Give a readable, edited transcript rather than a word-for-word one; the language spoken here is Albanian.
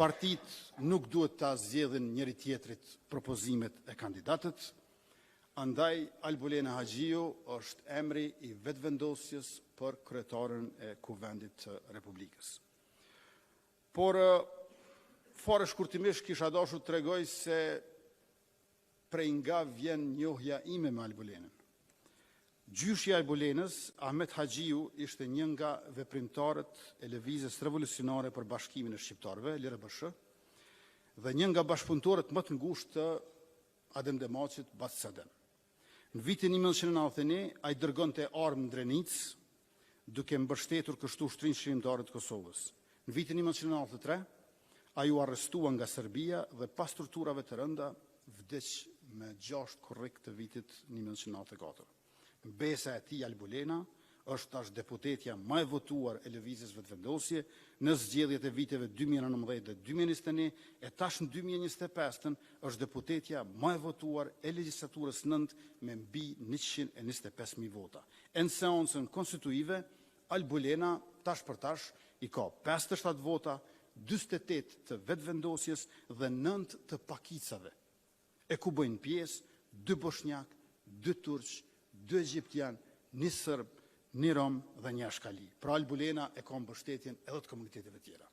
partit nuk duhet ta zgjedhin njëri tjetrit propozimet e kandidatët, andaj Albulena Haxhiu është emri i vetëvendosjes për kryetarën e Kuvendit të Republikës. Por fare shkurtimisht kisha dashur të tregoj se prej nga vjen njohja ime me Albulenën. Gjyshi i Albulenës, Ahmet Haxhiu, ishte një nga veprimtarët e lëvizjes revolucionare për bashkimin e shqiptarëve, LRBSH, dhe një nga bashkëpunëtorët më të ngushtë të Adem Demaçit, Bas Sadem. Në vitin 1991, ai dërgonte armë në Drenicë, duke mbështetur kështu Shtrinë Shërimtare të Kosovës. Në vitin 1993, ai u arrestua nga Serbia dhe pas torturave të rënda vdiq me 6 korrik të vitit 1994. Besa e tij Albulena është tash deputetja më e votuar e lëvizjes vetëvendosje në zgjedhjet e viteve 2019 dhe 2021 e tash në 2025 është deputetja më e votuar e legjislaturës 9 me mbi 125.000 vota. Në seancën konstituive, Albulena tash për tash i ka 57 vota, 48 të vetëvendosjes dhe 9 të pakicave, e ku bëjnë pjesë 2 bosnjak, 2 turq, 2 egjiptian, 1 serb, 1 rom dhe 1 ashkali. Pra Albulena e ka mbështetjen edhe të komuniteteve tjera.